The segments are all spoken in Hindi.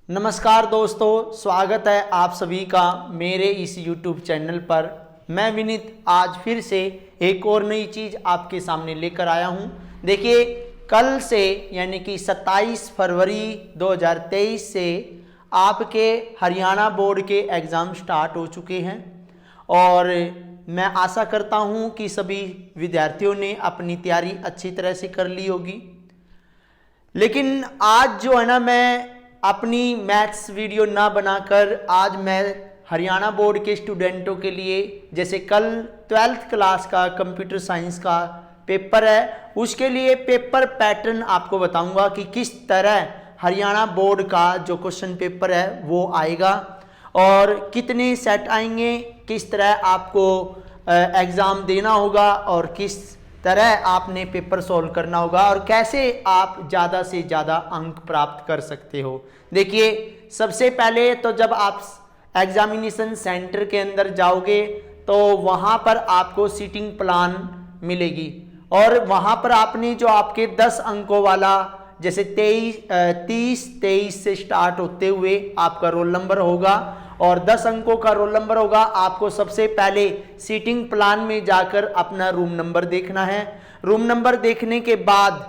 नमस्कार दोस्तों, स्वागत है आप सभी का मेरे इस YouTube चैनल पर। मैं विनीत आज फिर से एक और नई चीज़ आपके सामने लेकर आया हूं। देखिए, कल से यानी कि 27 फरवरी 2023 से आपके हरियाणा बोर्ड के एग्ज़ाम स्टार्ट हो चुके हैं और मैं आशा करता हूं कि सभी विद्यार्थियों ने अपनी तैयारी अच्छी तरह से कर ली होगी। लेकिन आज जो है ना, मैं अपनी मैथ्स वीडियो ना बनाकर आज मैं हरियाणा बोर्ड के स्टूडेंटों के लिए, जैसे कल 12th क्लास का कंप्यूटर साइंस का पेपर है, उसके लिए पेपर पैटर्न आपको बताऊंगा कि किस तरह हरियाणा बोर्ड का जो क्वेश्चन पेपर है वो आएगा और कितने सेट आएंगे, किस तरह आपको एग्ज़ाम देना होगा और किस तरह आपने पेपर सॉल्व करना होगा और कैसे आप ज़्यादा से ज़्यादा अंक प्राप्त कर सकते हो। देखिए, सबसे पहले तो जब आप एग्जामिनेशन सेंटर के अंदर जाओगे तो वहाँ पर आपको सीटिंग प्लान मिलेगी और वहाँ पर आपने जो आपके 10 अंकों वाला, जैसे 23 से स्टार्ट होते हुए आपका रोल नंबर होगा और 10 अंकों का रोल नंबर होगा। आपको सबसे पहले सीटिंग प्लान में जाकर अपना रूम नंबर देखना है। रूम नंबर देखने के बाद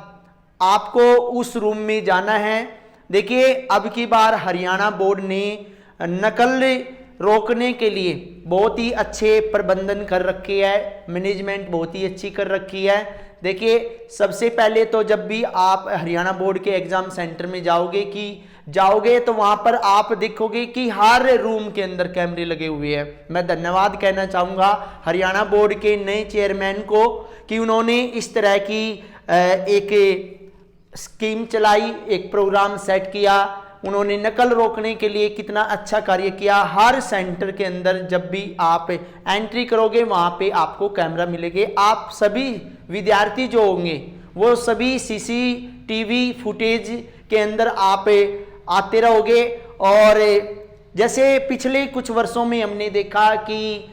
आपको उस रूम में जाना है। देखिए, अब की बार हरियाणा बोर्ड ने नकल रोकने के लिए बहुत ही अच्छे प्रबंधन कर रखे है, मैनेजमेंट बहुत ही अच्छी कर रखी है। देखिए, सबसे पहले तो जब भी आप हरियाणा बोर्ड के एग्ज़ाम सेंटर में जाओगे तो वहाँ पर आप देखोगे कि हर रूम के अंदर कैमरे लगे हुए हैं। मैं धन्यवाद कहना चाहूँगा हरियाणा बोर्ड के नए चेयरमैन को कि उन्होंने इस तरह की एक स्कीम चलाई, एक प्रोग्राम सेट किया। उन्होंने नकल रोकने के लिए कितना अच्छा कार्य किया। हर सेंटर के अंदर जब भी आप एंट्री करोगे वहाँ पे आपको कैमरा मिलेंगे। आप सभी विद्यार्थी जो होंगे वो सभी CCTV फुटेज के अंदर आप आते रहोगे। और जैसे पिछले कुछ वर्षों में हमने देखा कि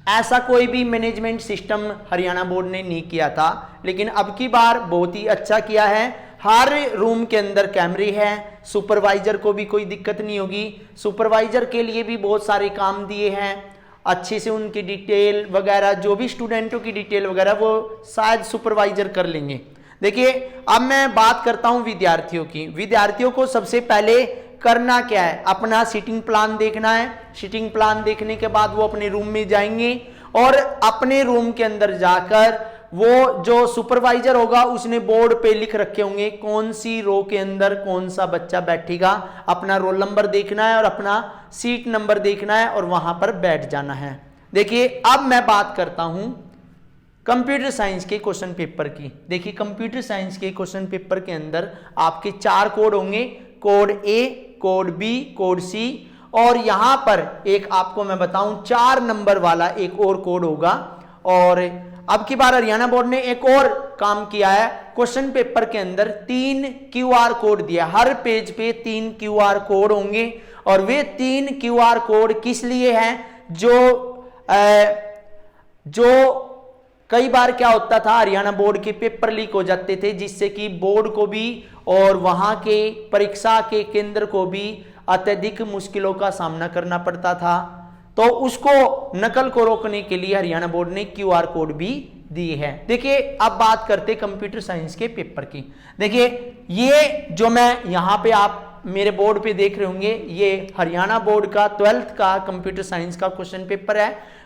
ऐसा कोई भी मैनेजमेंट सिस्टम हरियाणा बोर्ड ने नहीं किया था, लेकिन अब की बार बहुत ही अच्छा किया है। हर रूम के अंदर कैमरे हैं, सुपरवाइजर को भी कोई दिक्कत नहीं होगी। सुपरवाइजर के लिए भी बहुत सारे काम दिए हैं, अच्छे से उनकी डिटेल वगैरह, जो भी स्टूडेंटों की डिटेल वगैरह वो शायद सुपरवाइजर कर लेंगे। देखिए, अब मैं बात करता हूं विद्यार्थियों की। विद्यार्थियों को सबसे पहले करना क्या है, अपना सीटिंग प्लान देखना है। सीटिंग प्लान देखने के बाद वो अपने रूम में जाएंगे और अपने रूम के अंदर जाकर वो जो सुपरवाइजर होगा उसने बोर्ड पे लिख रखे होंगे कौन सी रो के अंदर कौन सा बच्चा बैठेगा। अपना रोल नंबर देखना है और अपना सीट नंबर देखना है और वहां पर बैठ जाना है। देखिए, अब मैं बात करता हूं कंप्यूटर साइंस के क्वेश्चन पेपर की। देखिए, कंप्यूटर साइंस के क्वेश्चन पेपर के अंदर आपके 4 कोड होंगे, code A, code B, code C और यहां पर एक आपको मैं बताऊं 4 नंबर वाला एक और कोड होगा। और अब की बार हरियाणा बोर्ड ने एक और काम किया है, क्वेश्चन पेपर के अंदर 3 QR कोड दिया। हर पेज पे 3 QR कोड होंगे और वे 3 QR कोड किस लिए हैं, जो कई बार क्या होता था, हरियाणा बोर्ड के पेपर लीक हो जाते थे जिससे कि बोर्ड को भी और वहां के परीक्षा के केंद्र को भी अत्यधिक मुश्किलों का सामना करना पड़ता था। तो उसको नकल को रोकने के लिए हरियाणा बोर्ड ने QR कोड भी दिए हैं। देखिए, अब बात करते कंप्यूटर साइंस के पेपर की। देखिए, ये जो मैं यहाँ पे आप मेरे बोर्ड पे देख रहे होंगे, ये हरियाणा बोर्ड का 12th का कंप्यूटर साइंस का क्वेश्चन पेपर है।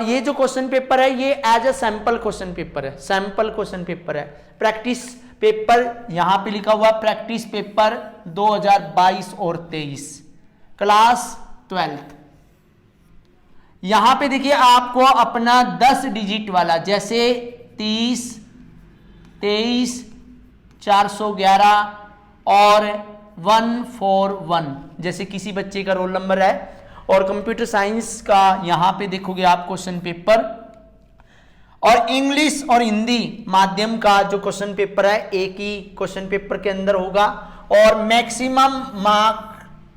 ये जो क्वेश्चन पेपर है ये as a sample question paper है, सैंपल क्वेश्चन पेपर है। प्रैक्टिस पेपर यहाँ पे लिखा हुआ प्रैक्टिस पेपर 2022 और 23 क्लास 12th। यहां पे देखिए, आपको अपना 10 डिजिट वाला, जैसे 30, 23, 411 और 141, जैसे किसी बच्चे का रोल नंबर है। और कंप्यूटर साइंस का यहां पे देखोगे आप क्वेश्चन पेपर, और इंग्लिश और हिंदी माध्यम का जो क्वेश्चन पेपर है एक ही क्वेश्चन पेपर के अंदर होगा। और मैक्सिमम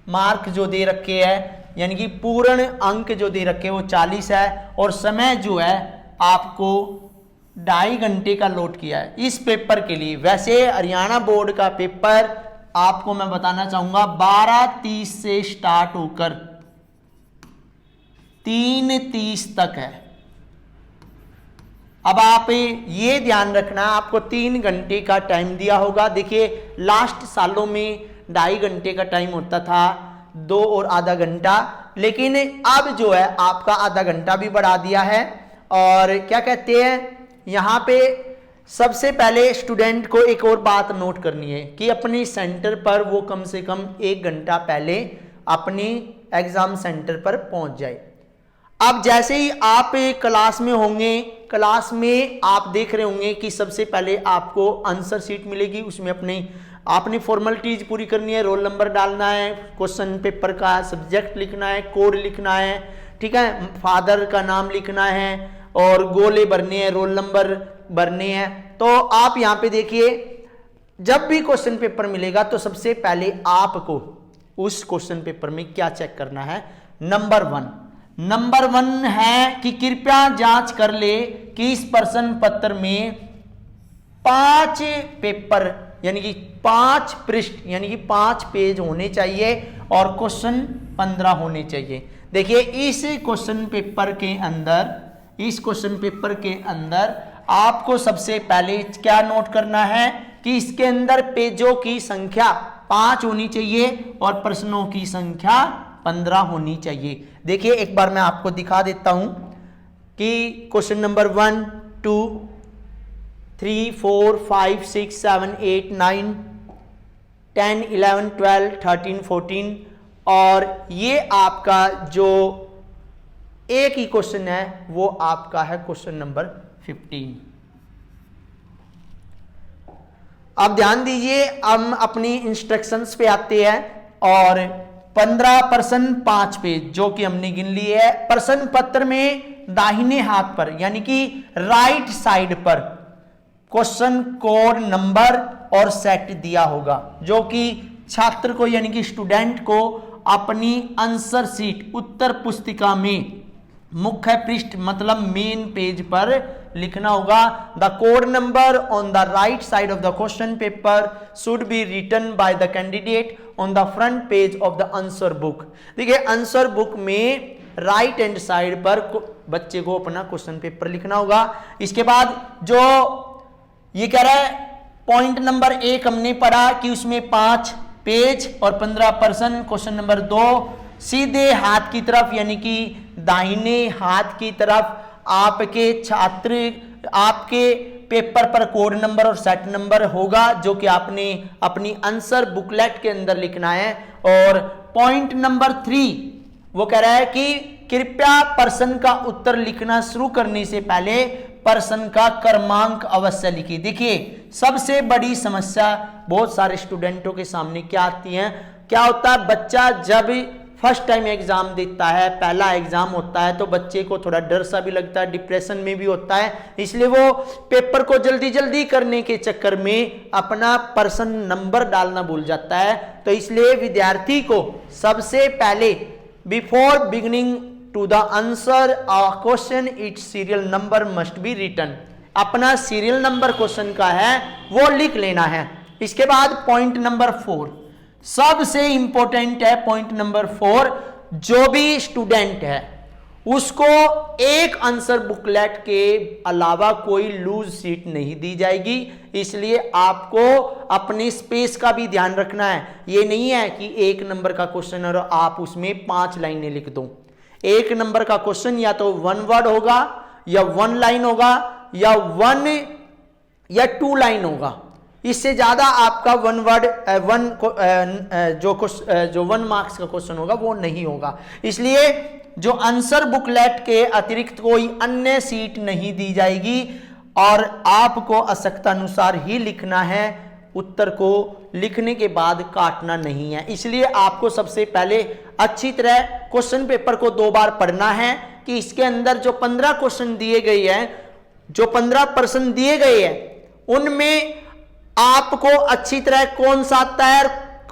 मार्क जो दे रखे हैं, यानी कि पूर्ण अंक जो दे रखे वो 40 है और समय जो है आपको 2.5 घंटे का लॉट किया है इस पेपर के लिए। वैसे हरियाणा बोर्ड का पेपर आपको मैं बताना चाहूंगा 12:30 से स्टार्ट होकर 3:30 तक है। अब आप ये ध्यान रखना, आपको 3 घंटे का टाइम दिया होगा। देखिए लास्ट सालों में 2.5 घंटे का टाइम होता था, 2 और आधा घंटा, लेकिन अब जो है आपका आधा घंटा भी बढ़ा दिया है। और क्या कहते हैं यहाँ पे सबसे पहले स्टूडेंट को एक और बात नोट करनी है कि अपने सेंटर पर वो कम से कम 1 घंटा पहले अपने एग्जाम सेंटर पर पहुंच जाए। अब जैसे ही आप क्लास में होंगे, क्लास में आप देख रहे होंगे कि सबसे पहले आपको आंसर शीट मिलेगी, उसमें आपने फॉर्मेलिटीज पूरी करनी है, रोल नंबर डालना है, क्वेश्चन पेपर का सब्जेक्ट लिखना है, कोड लिखना है, ठीक है, फादर का नाम लिखना है और गोले भरने हैं, रोल नंबर भरने हैं। तो आप यहाँ पे देखिए, जब भी क्वेश्चन पेपर मिलेगा तो सबसे पहले आपको उस क्वेश्चन पेपर में क्या चेक करना है। नंबर 1 है कि कृपया जांच कर ले कि इस प्रश्न पत्र में 5 पेपर यानी कि 5 पृष्ठ यानी कि 5 पेज होने चाहिए और क्वेश्चन 15 होने चाहिए। देखिए इस क्वेश्चन पेपर के अंदर आपको सबसे पहले क्या नोट करना है कि इसके अंदर पेजों की संख्या 5 होनी चाहिए और प्रश्नों की संख्या 15 होनी चाहिए। देखिए एक बार मैं आपको दिखा देता हूं कि क्वेश्चन नंबर 1, 2, 3, 4, 5, 6, 7, 8, 9, 10, 11, 12, 13, 14 और ये आपका जो एक ही क्वेश्चन है वो आपका है क्वेश्चन नंबर 15। अब ध्यान दीजिए, हम अपनी इंस्ट्रक्शंस पे आते हैं और 15 प्रश्न 5 पेज जो कि हमने गिन लिए है। प्रश्न पत्र में दाहिने हाथ पर यानी कि राइट साइड पर क्वेश्चन कोड नंबर और सेट दिया होगा, जो कि छात्र को यानी कि स्टूडेंट को अपनी आंसर शीट उत्तर पुस्तिका में मुख्य पृष्ठ मतलब मेन पेज पर लिखना होगा। The code number on the right side of the question paper should be written by the candidate on the front page of the answer book. देखिए आंसर बुक में राइट हैंड साइड पर बच्चे को अपना क्वेश्चन पेपर लिखना होगा। इसके बाद जो ये कह रहा है पॉइंट नंबर 1 हमने पढ़ा कि उसमें 5 पेज और 15 प्रश्न। क्वेश्चन नंबर 2 सीधे हाथ की तरफ यानी कि दाहिने हाथ की तरफ आपके छात्र आपके पेपर पर कोड नंबर और सेट नंबर होगा जो कि आपने अपनी आंसर बुकलेट के अंदर लिखना है। और पॉइंट नंबर 3 वो कह रहा है कि कृपया प्रश्न का उत्तर लिखना शुरू करने से पहले प्रश्न का क्रमांक अवश्य लिखिए। देखिए सबसे बड़ी समस्या बहुत सारे स्टूडेंटों के सामने क्या आती है, क्या होता है बच्चा जब फर्स्ट टाइम एग्जाम देता है, पहला एग्जाम होता है तो बच्चे को थोड़ा डर सा भी लगता है, डिप्रेशन में भी होता है, इसलिए वो पेपर को जल्दी जल्दी करने के चक्कर में अपना प्रश्न नंबर डालना भूल जाता है। तो इसलिए विद्यार्थी को सबसे पहले before beginning to the answer a question its serial number must be written, अपना सीरियल नंबर क्वेश्चन का है वो लिख लेना है। इसके बाद पॉइंट नंबर 4 सबसे इंपॉर्टेंट है। पॉइंट नंबर 4 जो भी स्टूडेंट है उसको एक आंसर बुकलेट के अलावा कोई लूज सीट नहीं दी जाएगी, इसलिए आपको अपने स्पेस का भी ध्यान रखना है। ये नहीं है कि 1 नंबर का क्वेश्चन और आप उसमें 5 लाइनें लिख दो। 1 नंबर का क्वेश्चन या तो 1 वर्ड होगा या 1 लाइन होगा या 1 या 2 लाइन होगा, इससे ज्यादा आपका 1 वर्ड जो 1 मार्क्स का क्वेश्चन होगा वो नहीं होगा। इसलिए जो आंसर बुकलेट के अतिरिक्त कोई अन्य सीट नहीं दी जाएगी और आपको आवश्यकता अनुसार ही लिखना है, उत्तर को लिखने के बाद काटना नहीं है। इसलिए आपको सबसे पहले अच्छी तरह क्वेश्चन पेपर को 2 बार पढ़ना है कि इसके अंदर जो 15 क्वेश्चन दिए गए हैं, जो 15 प्रश्न दिए गए हैं उनमें आपको अच्छी तरह कौन सा आता है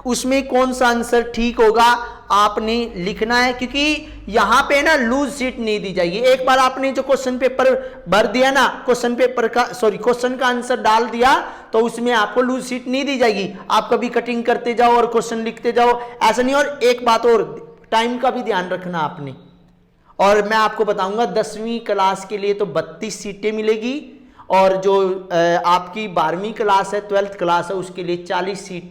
उसमें कौन सा आंसर ठीक होगा आपने लिखना है, क्योंकि यहां पे ना लूज सीट नहीं दी जाएगी। एक बार आपने जो क्वेश्चन पेपर भर दिया ना, क्वेश्चन का आंसर डाल दिया, तो उसमें आपको लूज सीट नहीं दी जाएगी। आप कभी कटिंग करते जाओ और क्वेश्चन लिखते जाओ, ऐसा नहीं। और एक बात और, टाइम का भी ध्यान रखना आपने। और मैं आपको बताऊंगा 10वीं क्लास के लिए तो 32 सीटें मिलेगी, और जो आपकी 12वीं क्लास है, 12th क्लास है, उसके लिए 40 सीट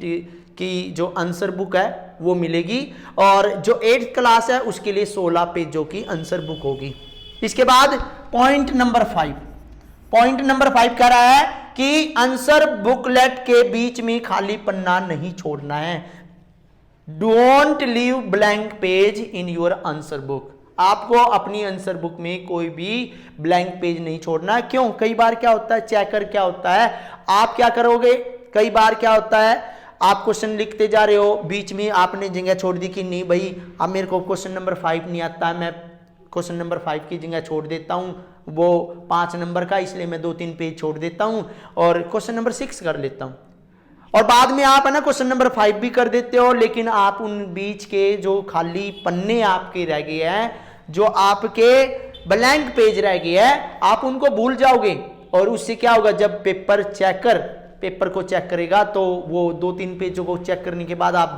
की जो आंसर बुक है वो मिलेगी, और जो 8th क्लास है उसके लिए 16 पेजों की आंसर बुक होगी। इसके बाद पॉइंट नंबर 5 कह रहा है कि आंसर बुकलेट के बीच में खाली पन्ना नहीं छोड़ना है। Don't leave blank page in your answer book. आपको अपनी आंसर बुक में कोई भी ब्लैंक पेज नहीं छोड़ना। क्यों? कई बार क्या होता है, चेकर क्या होता है, आप क्या करोगे, कई बार क्या होता है, आप क्वेश्चन लिखते जा रहे हो, बीच में आपने जगह छोड़ दी कि नहीं भाई अब मेरे को क्वेश्चन नंबर 5 नहीं आता है, मैं क्वेश्चन नंबर 5 की जगह छोड़ देता हूं, वो 5 नंबर का, इसलिए मैं 2-3 पेज छोड़ देता हूं और क्वेश्चन नंबर 6 कर लेता हूं। और बाद में आप है ना क्वेश्चन नंबर 5 भी कर देते हो, लेकिन आप उन बीच के जो खाली पन्ने आपके रह गए हैं, जो आपके ब्लैंक पेज रह गए हैं, आप उनको भूल जाओगे। और उससे क्या होगा, जब पेपर को चेक करेगा तो वो 2-3 पेजों को चेक करने के बाद आप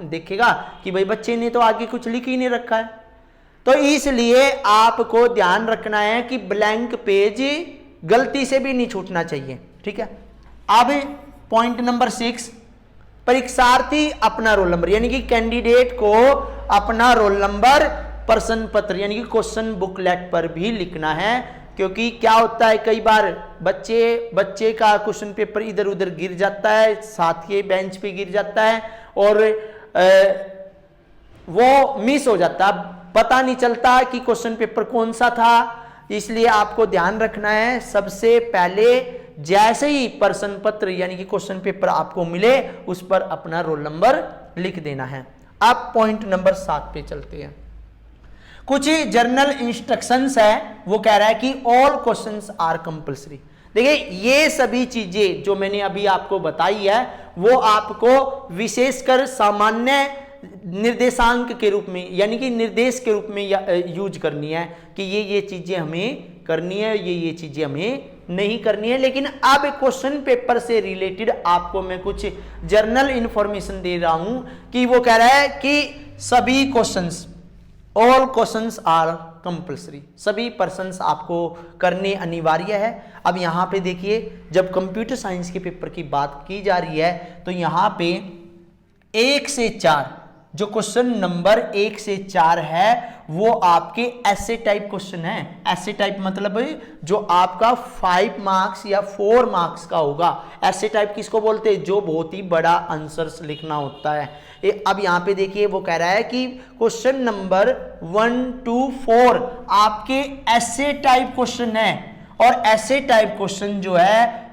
देखेगा कि भाई बच्चे ने तो आगे कुछ लिख ही नहीं रखा है। तो इसलिए आपको ध्यान रखना है कि ब्लैंक पेज गलती से भी नहीं छूटना चाहिए, ठीक है। अब पॉइंट नंबर 6, परीक्षार्थी अपना रोल नंबर, यानी कि कैंडिडेट को अपना रोल नंबर प्रश्न पत्र यानी कि क्वेश्चन बुकलेट पर भी लिखना है। क्योंकि क्या होता है, कई बार बच्चे का क्वेश्चन पेपर इधर उधर गिर जाता है, साथ के बेंच पे गिर जाता है और वो मिस हो जाता है, पता नहीं चलता कि क्वेश्चन पेपर कौन सा था। इसलिए आपको ध्यान रखना है, सबसे पहले जैसे ही प्रश्न पत्र यानी कि क्वेश्चन पेपर आपको मिले, उस पर अपना रोल नंबर लिख देना है। अब पॉइंट नंबर 7 पे चलते हैं। कुछ जर्नल इंस्ट्रक्शंस है, वो कह रहा है कि ऑल क्वेश्चंस आर कंपल्सरी। देखिए ये सभी चीजें जो मैंने अभी आपको बताई है, वो आपको विशेषकर सामान्य निर्देशांक के रूप में यानी कि निर्देश के रूप में यूज करनी है कि ये चीजें हमें करनी है, ये चीजें हमें नहीं करनी है। लेकिन अब क्वेश्चन पेपर से रिलेटेड आपको मैं कुछ जर्नल इंफॉर्मेशन दे रहा हूं कि वो कह रहा है कि सभी questions, all questions are compulsory, सभी प्रश्न आपको करने अनिवार्य है। अब यहाँ पे देखिए, जब कंप्यूटर साइंस के पेपर की बात की जा रही है तो यहाँ पे 1 से 4 जो क्वेश्चन नंबर 1 से 4 है वो आपके ऐसे टाइप क्वेश्चन है। ऐसे टाइप मतलब जो आपका 5 मार्क्स या 4 मार्क्स का होगा। ऐसे टाइप किसको बोलते हैं, जो बहुत ही बड़ा आंसर्स लिखना होता है। अब यहाँ पे देखिए वो कह रहा है कि क्वेश्चन नंबर 1 to 4 आपके ऐसे टाइप क्वेश्चन है, और ऐसे टाइप क्वेश्चन जो है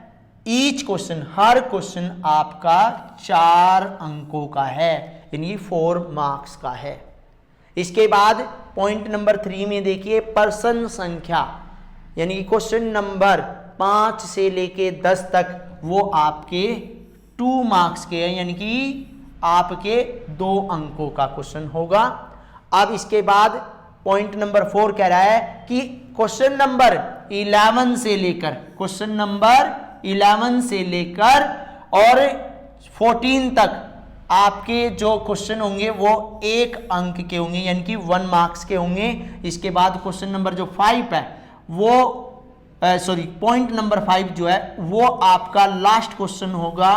ईच क्वेश्चन, हर क्वेश्चन आपका 4 अंकों का है, यानी 4 मार्क्स का है। इसके बाद पॉइंट नंबर 3 में देखिए प्रश्न संख्या, यानी कि क्वेश्चन नंबर 5 से लेके 10 तक वो आपके 2 मार्क्स के हैं, यानी कि आपके 2 अंकों का क्वेश्चन होगा। अब इसके बाद पॉइंट नंबर 4 कह रहा है कि क्वेश्चन नंबर 11 से लेकर और 14 तक आपके जो क्वेश्चन होंगे वो 1 अंक के होंगे, यानी कि 1 मार्क्स के होंगे। इसके बाद क्वेश्चन नंबर जो 5 है वो पॉइंट नंबर 5 जो है वो आपका लास्ट क्वेश्चन होगा,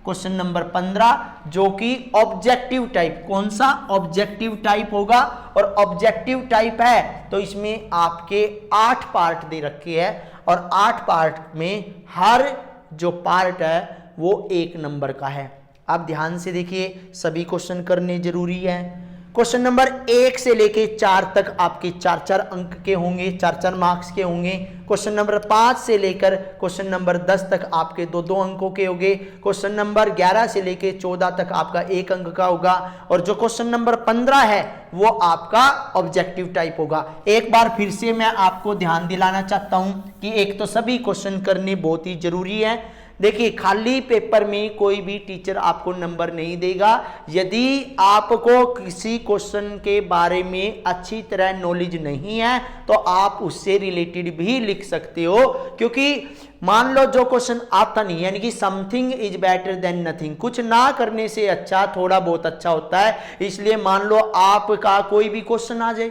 क्वेश्चन नंबर 15, जो कि ऑब्जेक्टिव टाइप, कौन सा ऑब्जेक्टिव टाइप होगा। और ऑब्जेक्टिव टाइप है तो इसमें आपके 8 पार्ट दे रखे हैं, और 8 पार्ट में हर जो पार्ट है वो 1 नंबर का है। आप ध्यान से देखिए, सभी क्वेश्चन करने जरूरी है। क्वेश्चन नंबर 1 से लेके 4 तक आपके 4-4 अंक के होंगे, 4-4 मार्क्स के होंगे। क्वेश्चन नंबर 5 से लेकर क्वेश्चन नंबर 10 तक आपके 2-2 अंकों के होंगे। क्वेश्चन नंबर 11 से लेके 14 तक आपका 1 अंक का होगा, और जो क्वेश्चन नंबर 15 है वो आपका ऑब्जेक्टिव टाइप होगा। एक बार फिर से मैं आपको ध्यान दिलाना चाहता हूं कि एक तो सभी क्वेश्चन करने बहुत ही जरूरी है, देखिए खाली पेपर में कोई भी टीचर आपको नंबर नहीं देगा। यदि आपको किसी क्वेश्चन के बारे में अच्छी तरह नॉलेज नहीं है तो आप उससे रिलेटेड भी लिख सकते हो, क्योंकि मान लो जो क्वेश्चन आता नहीं, यानी कि something is better than nothing, कुछ ना करने से अच्छा थोड़ा बहुत अच्छा होता है। इसलिए मान लो आपका कोई भी क्वेश्चन आ जाए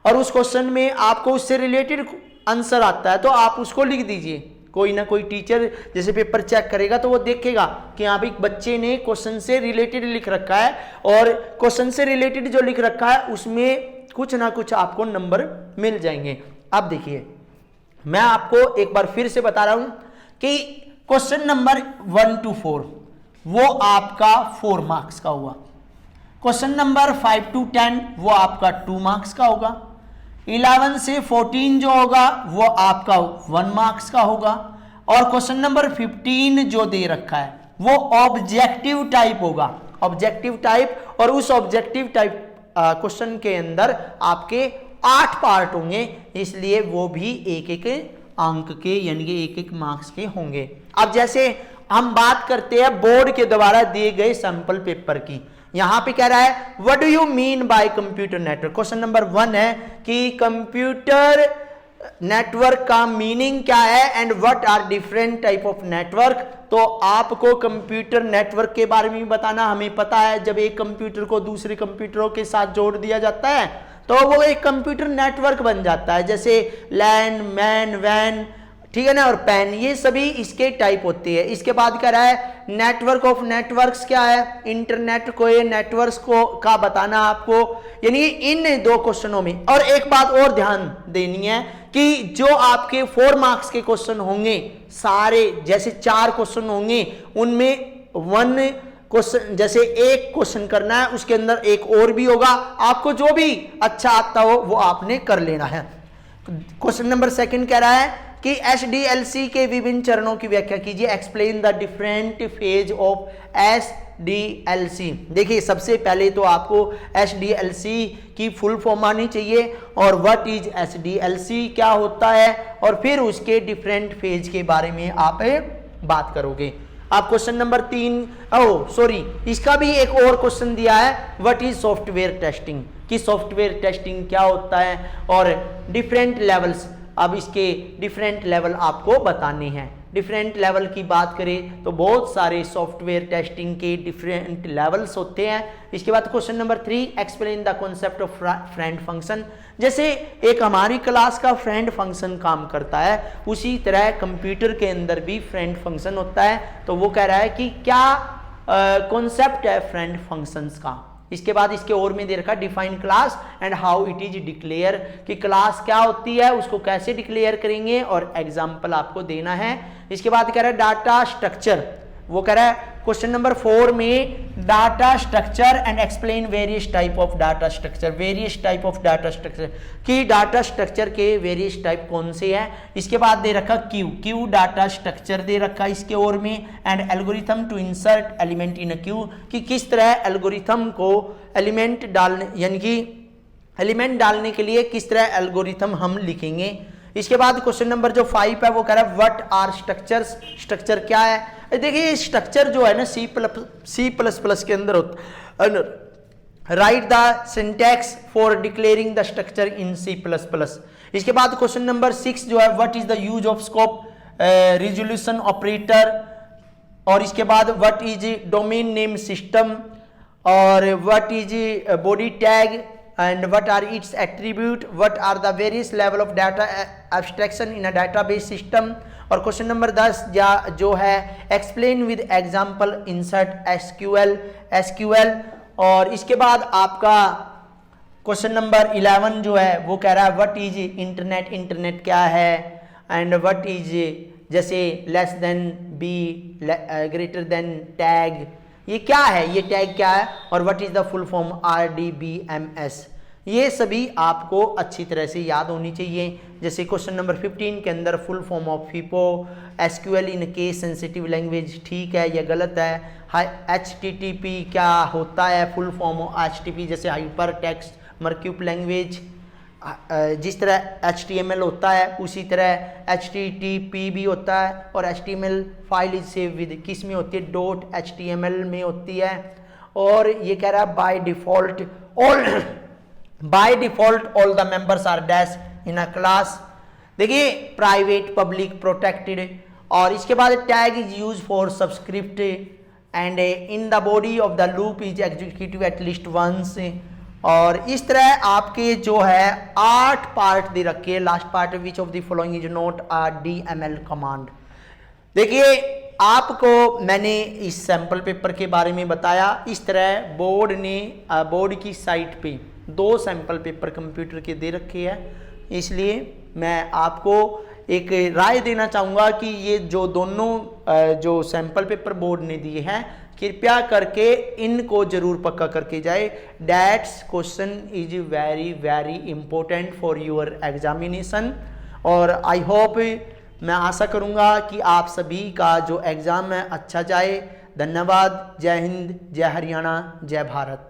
और उस क्वेश्चन में आपको उससे रिलेटेड आंसर आता है तो आप उसको लिख दीजिए। कोई ना कोई टीचर जैसे पेपर चेक करेगा तो वो देखेगा कि यहाँ पे बच्चे ने क्वेश्चन से रिलेटेड लिख रखा है, और क्वेश्चन से रिलेटेड जो लिख रखा है उसमें कुछ ना कुछ आपको नंबर मिल जाएंगे। अब देखिए मैं आपको एक बार फिर से बता रहा हूं कि क्वेश्चन नंबर 1 to 4 वो आपका 4 मार्क्स का हुआ, क्वेश्चन नंबर 5 to 10 वो आपका 2 मार्क्स का होगा, 11 से 14 जो होगा वो आपका 1 मार्क्स का होगा, और क्वेश्चन नंबर 15 जो दे रखा है वो ऑब्जेक्टिव टाइप होगा, ऑब्जेक्टिव टाइप। और उस ऑब्जेक्टिव टाइप क्वेश्चन के अंदर आपके 8 पार्ट होंगे, इसलिए वो भी एक एक अंक के यानी कि एक एक मार्क्स के होंगे। अब जैसे हम बात करते हैं बोर्ड के द्वारा दिए गए सैंपल पेपर की, यहां पे कह रहा है what do you mean by computer network. Question number 1 है कि कंप्यूटर नेटवर्क का मीनिंग क्या है and what are different type of network. तो आपको कंप्यूटर नेटवर्क के बारे में बताना, हमें पता है जब एक कंप्यूटर को दूसरे कंप्यूटरों के साथ जोड़ दिया जाता है तो वो एक कंप्यूटर नेटवर्क बन जाता है, जैसे लैन, मैन, वैन, ठीक है ना, और पैन, ये सभी इसके टाइप होते हैं। इसके बाद कह रहा है नेटवर्क ऑफ नेटवर्क्स क्या है, इंटरनेट को ये नेटवर्क्स को का बताना आपको, यानी इन 2 क्वेश्चनों में। और एक बात और ध्यान देनी है कि जो आपके 4 मार्क्स के क्वेश्चन होंगे सारे, जैसे 4 क्वेश्चन होंगे उनमें 1 क्वेश्चन, जैसे एक क्वेश्चन करना है उसके अंदर एक और भी होगा, आपको जो भी अच्छा आता हो वो आपने कर लेना है। क्वेश्चन नंबर 2 कह रहा है कि एसडीएलसी के विभिन्न चरणों की व्याख्या कीजिए, explain the different phase of SDLC. देखिए सबसे पहले तो आपको एसडीएलसी की फुल फॉर्म आनी चाहिए और व्हाट इज एसडीएलसी क्या होता है, और फिर उसके डिफरेंट फेज के बारे में आप बात करोगे। आप क्वेश्चन नंबर 3 इसका भी एक और क्वेश्चन दिया है, व्हाट इज सॉफ्टवेयर टेस्टिंग, कि सॉफ्टवेयर टेस्टिंग क्या होता है और डिफरेंट लेवल्स। अब इसके डिफरेंट लेवल आपको बताने हैं। डिफरेंट लेवल की बात करें तो बहुत सारे सॉफ्टवेयर टेस्टिंग के डिफरेंट लेवल्स होते हैं। इसके बाद question number 3, explain the concept of friend function. जैसे एक हमारी क्लास का फ्रेंड फंक्शन काम करता है, उसी तरह कंप्यूटर के अंदर भी फ्रेंड फंक्शन होता है। तो वो कह रहा है कि क्या कॉन्सेप्ट है फ्रेंड फंक्शंस का। इसके बाद इसके और में दे रखा define class and how it is declare, कि क्लास क्या होती है, उसको कैसे डिक्लेयर करेंगे, और एग्जाम्पल आपको देना है। इसके बाद कह रहा है डाटा स्ट्रक्चर, वो कह रहा है क्वेश्चन नंबर 4 में data structure and explain various type of data structure, various type of data structure, कि डाटा स्ट्रक्चर के वेरियस टाइप कौन से हैं। इसके बाद दे रखा क्यू डाटा स्ट्रक्चर दे रखा इसके और में, and algorithm to insert element in a queue, कि किस तरह एल्गोरिथम को एलिमेंट डालने, यानी कि एलिमेंट डालने के लिए किस तरह एल्गोरिथम हम लिखेंगे। इसके बाद क्वेश्चन नंबर जो 5 है वो कह रहा है व्हाट आर स्ट्रक्चर्स, स्ट्रक्चर क्या है। देखिए स्ट्रक्चर जो है ना C++ के अंदर होता है, write the syntax for declaring the structure in C++। इसके बाद क्वेश्चन नंबर 6 जो है what is the use of scope resolution operator, और इसके बाद what is domain name system, और what is body tag and what are its attribute, what are the various level of data abstraction in a database system। और क्वेश्चन नंबर 10 जो है explain with example insert SQL. और इसके बाद आपका क्वेश्चन नंबर 11 जो है वो कह रहा है व्हाट इज इंटरनेट, इंटरनेट क्या है, एंड व्हाट इज जैसे less than be greater than tag, ये क्या है, ये टैग क्या है, और what is the full form RDBMS। ये सभी आपको अच्छी तरह से याद होनी चाहिए। जैसे क्वेश्चन नंबर 15 के अंदर full form of FIPO, SQL in case sensitive language, ठीक है या गलत है। HTTP क्या होता है, फुल फॉर्म ऑफ HTTP जैसे हाइपर टेक्स्ट मर्क्यूप लैंग्वेज, जिस तरह HTML होता है उसी तरह HTTP भी होता है, और HTML file is save with किस में होती है, .html में होती है। और ये कह रहा है by default all the members are dash in a class. देखिए प्राइवेट, पब्लिक, प्रोटेक्टेड, और इसके बाद tag is use for subscript and in the body of the loop is executive at least once. और इस तरह आपके जो है 8 पार्ट दे रखे हैं। Last part which of the following is not a DML command. देखिए आपको मैंने इस सैंपल पेपर के बारे में बताया। इस तरह बोर्ड की साइट पे 2 सैंपल पेपर कंप्यूटर के दे रखे हैं, इसलिए मैं आपको एक राय देना चाहूँगा कि ये जो दोनों जो सैंपल पेपर बोर्ड ने दिए हैं, कृपया करके इनको जरूर पक्का करके जाए। That's question is very very important for your examination. और आई होप, मैं आशा करूँगा कि आप सभी का जो एग्ज़ाम है अच्छा जाए। धन्यवाद। जय हिंद, जय हरियाणा, जय भारत।